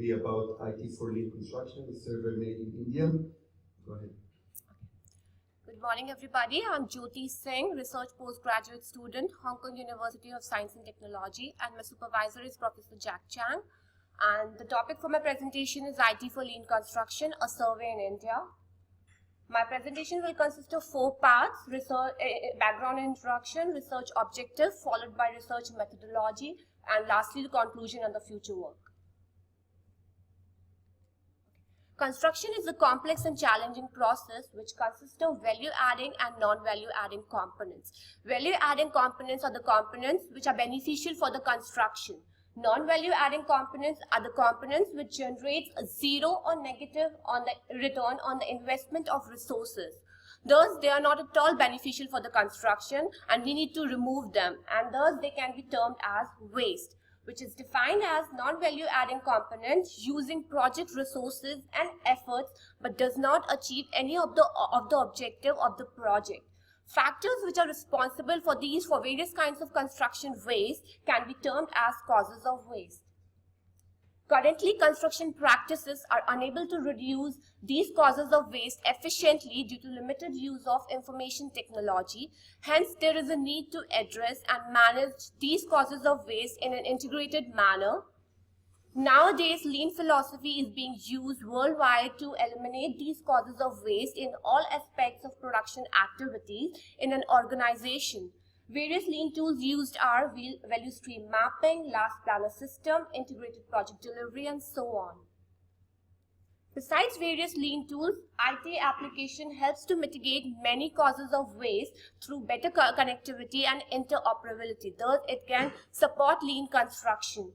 be about IT for lean construction, a survey made in India. Go ahead. Good morning, everybody. I'm Jyoti Singh, research postgraduate student, Hong Kong University of Science and Technology, and my supervisor is Professor Jack Chang. And the topic for my presentation is IT for lean construction, a survey in India. My presentation will consist of 4 parts: research, background introduction, research objective, followed by research methodology, and lastly the conclusion and the future work. Construction is a complex and challenging process which consists of value-adding and non-value-adding components. Value-adding components are the components which are beneficial for the construction. Non-value-adding components are the components which generate a zero or negative on the return on the investment of resources. Thus, they are not at all beneficial for the construction and we need to remove them, and thus they can be termed as waste, which is defined as non-value-adding components using project resources and efforts but does not achieve any of the objective of the project. Factors which are responsible for various kinds of construction waste can be termed as causes of waste. Currently, construction practices are unable to reduce these causes of waste efficiently due to limited use of information technology. Hence, there is a need to address and manage these causes of waste in an integrated manner. Nowadays, lean philosophy is being used worldwide to eliminate these causes of waste in all aspects of production activities in an organization. Various lean tools used are value stream mapping, last planner system, integrated project delivery, and so on. Besides various lean tools, IT application helps to mitigate many causes of waste through better connectivity and interoperability. Thus, it can support lean construction,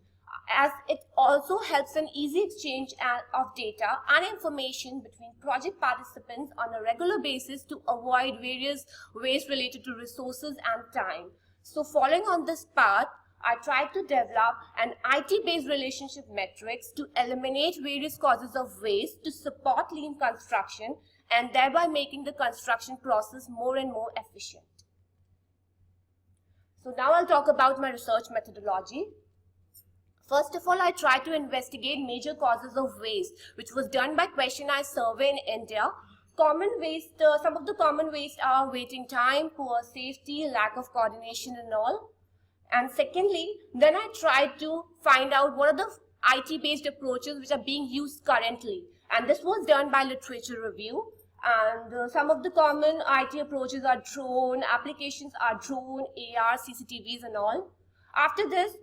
as it also helps an easy exchange of data and information between project participants on a regular basis to avoid various waste related to resources and time. So following on this path, I tried to develop an IT-based relationship metrics to eliminate various causes of waste to support lean construction and thereby making the construction process more and more efficient. So now I'll talk about my research methodology. First of all, I tried to investigate major causes of waste, which was done by questionnaire survey in India. Common waste, some of the common waste are waiting time, poor safety, lack of coordination and all. And secondly, then I tried to find out what are the IT-based approaches which are being used currently. And this was done by literature review. And some of the common IT approaches are drone, applications are drone, AR, CCTVs and all. After this,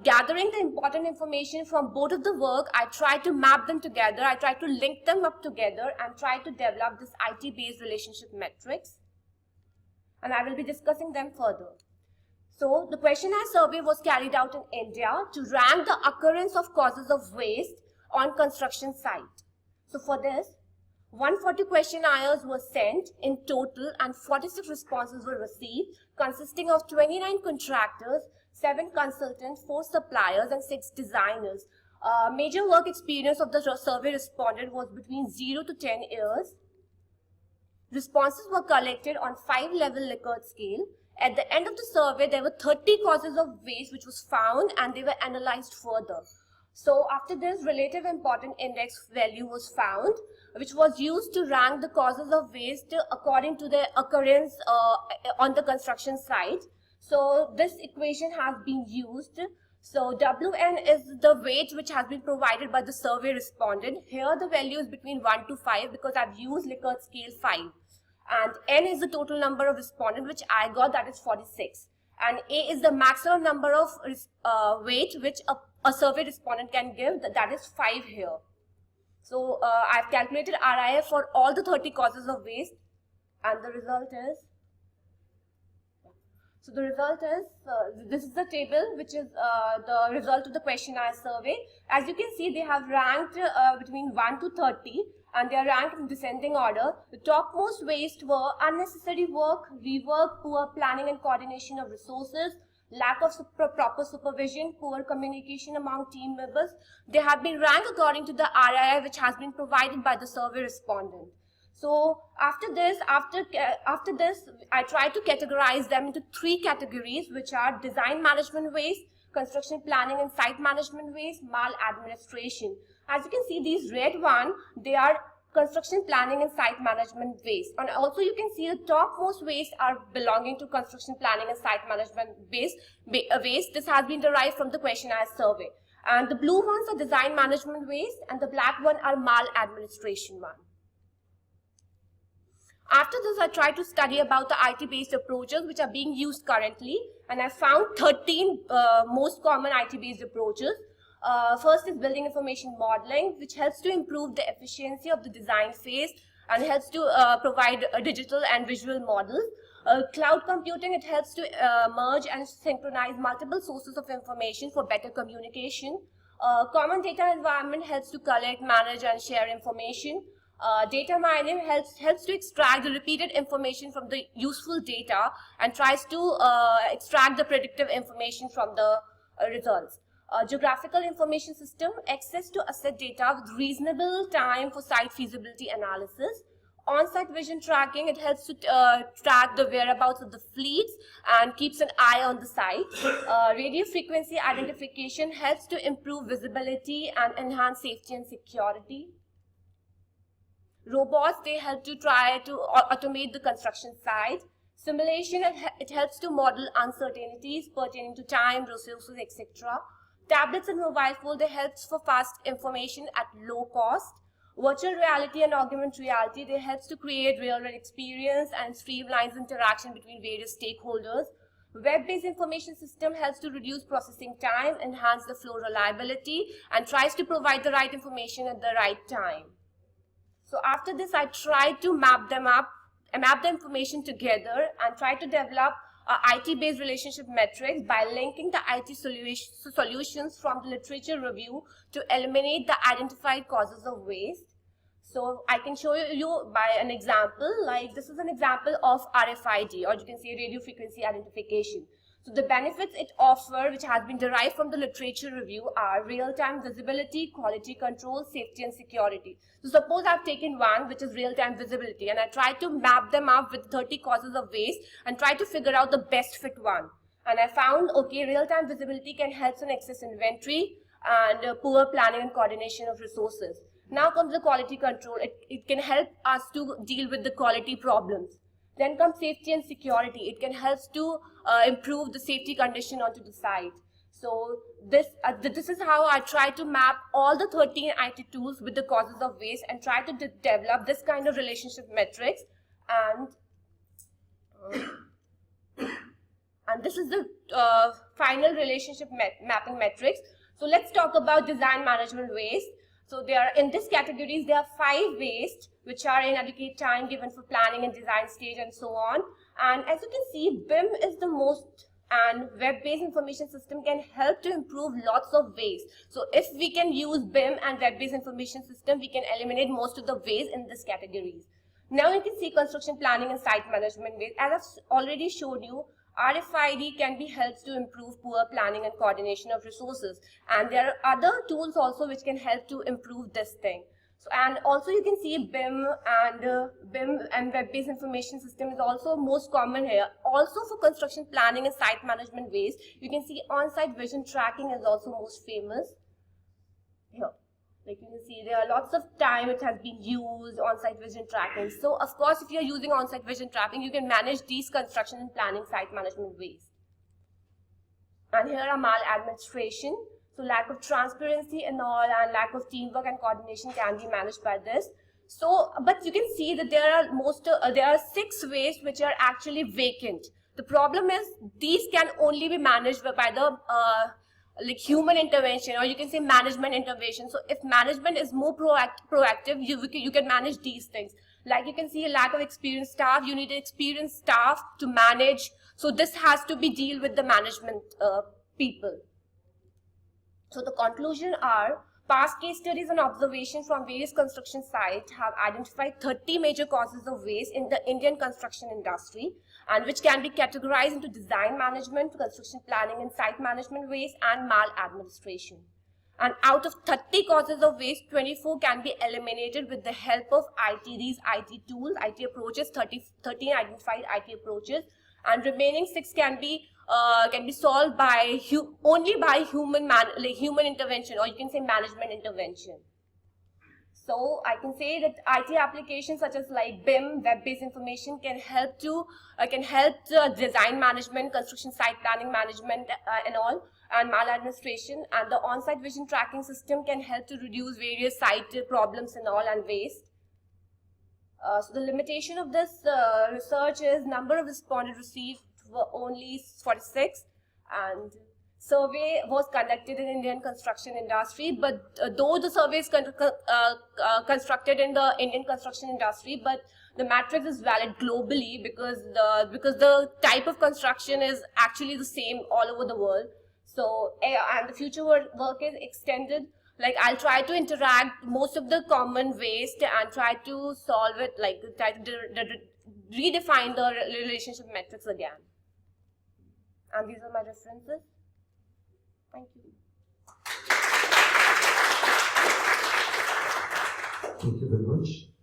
gathering the important information from both of the work, I tried to map them together. I tried to link them up together and try to develop this IT-based relationship metrics. And I will be discussing them further. So, the questionnaire survey was carried out in India to rank the occurrence of causes of waste on construction site. So, for this, 140 questionnaires were sent in total and 46 responses were received, consisting of 29 contractors, 7 consultants, 4 suppliers and 6 designers. Major work experience of the survey respondent was between 0 to 10 years. Responses were collected on 5-level Likert scale. At the end of the survey, there were 30 causes of waste which was found and they were analyzed further. So after this, relative important index value was found, which was used to rank the causes of waste according to their occurrence on the construction site. So this equation has been used. So Wn is the weight which has been provided by the survey respondent. Here the value is between 1 to 5 because I've used Likert scale 5. And n is the total number of respondents which I got, that is 46. And a is the maximum number of weight which a survey respondent can give, that is 5 here. So I've calculated RIF for all the 30 causes of waste and the result is, so the result is, this is the table which is the result of the questionnaire survey. As you can see, they have ranked between 1 to 30 and they are ranked in descending order. The topmost waste were unnecessary work, rework, poor planning and coordination of resources, lack of proper supervision, poor communication among team members. They have been ranked according to the RII which has been provided by the survey respondent. So after this, I tried to categorize them into 3 categories, which are design management waste, construction planning and site management waste, maladministration. As you can see, these red one, they are construction planning and site management waste. And also you can see the topmost waste are belonging to construction planning and site management waste. This has been derived from the questionnaire survey. And the blue ones are design management waste and the black one are maladministration one. After this, I tried to study about the IT-based approaches which are being used currently, and I found 13 most common IT-based approaches. First is building information modeling, which helps to improve the efficiency of the design phase and helps to provide digital and visual models. Cloud computing, it helps to merge and synchronize multiple sources of information for better communication. Common data environment helps to collect, manage, and share information. Data mining helps to extract the repeated information from the useful data and tries to extract the predictive information from the results. Geographical information system, access to asset data with reasonable time for site feasibility analysis. On-site vision tracking, it helps to track the whereabouts of the fleets and keeps an eye on the site. Radio frequency identification helps to improve visibility and enhance safety and security. Robots, they help to try to automate the construction site. Simulation, it helps to model uncertainties pertaining to time, resources, etc. Tablets and mobile phone, they help for fast information at low cost. Virtual reality and augmented reality, they help to create real-world experience and streamlines interaction between various stakeholders. Web-based information system helps to reduce processing time, enhance the flow reliability, and tries to provide the right information at the right time. So after this, I tried to map them up, map the information together and try to develop IT-based relationship metrics by linking the IT solutions from the literature review to eliminate the identified causes of waste. So I can show you by an example, like this is an example of RFID, or you can say radio frequency identification. So the benefits it offers, which has been derived from the literature review, are real-time visibility, quality control, safety and security. So suppose I've taken one, which is real-time visibility, and I try to map them up with 30 causes of waste and try to figure out the best fit one. And I found, okay, real-time visibility can help in excess inventory and poor planning and coordination of resources. Now comes the quality control. It can help us to deal with the quality problems. Then comes safety and security. It can help to improve the safety condition onto the site. So this is how I try to map all the 13 IT tools with the causes of waste and try to develop this kind of relationship metrics. And this is the final relationship mapping metrics. So let's talk about design management waste. So there are, in this categories, there are 5 waste which are inadequate time given for planning and design stage and so on. And as you can see, BIM is the most, and web-based information system can help to improve lots of waste. So if we can use BIM and web-based information system, we can eliminate most of the waste in this categories. Now you can see construction planning and site management waste. As I've already showed you, RFID can be helps to improve poor planning and coordination of resources, and there are other tools also which can help to improve this thing. So, and also you can see BIM and web-based information system is also most common here. Also for construction planning and site management waste, you can see on-site vision tracking is also most famous here. Like you can see, there are lots of time it has been used, on-site vision tracking. So of course, if you're using on-site vision tracking, you can manage these construction and planning site management waste. And here are maladministration. So lack of transparency and all, and lack of teamwork and coordination can be managed by this. So, but you can see that there are 6 waste which are actually vacant. The problem is these can only be managed by the like human intervention, or you can say management intervention. So if management is more proactive, you can manage these things. Like you can see a lack of experienced staff, you need experienced staff to manage. So this has to be deal with the management people. So the conclusion are, past case studies and observations from various construction sites have identified 30 major causes of waste in the Indian construction industry, and which can be categorized into design management, construction planning and site management waste, and maladministration. And out of 30 causes of waste, 24 can be eliminated with the help of these IT tools, IT approaches, 13 identified IT approaches, and remaining 6 can be can be solved by only by human intervention, or you can say management intervention. So I can say that IT applications such as like BIM, web-based information, can help to design management, construction site planning management, and all, and maladministration. And the on-site vision tracking system can help to reduce various site problems and all, and waste. So the limitation of this research is number of respondents received were only 46, and survey was conducted in Indian construction industry. But though the survey is constructed in the Indian construction industry, but the matrix is valid globally, because the type of construction is actually the same all over the world. So and the future work is extended. Like, I'll try to interact most of the common waste and try to solve it, like try to redefine the relationship metrics again. And these are my references. Thank you. Thank you very much.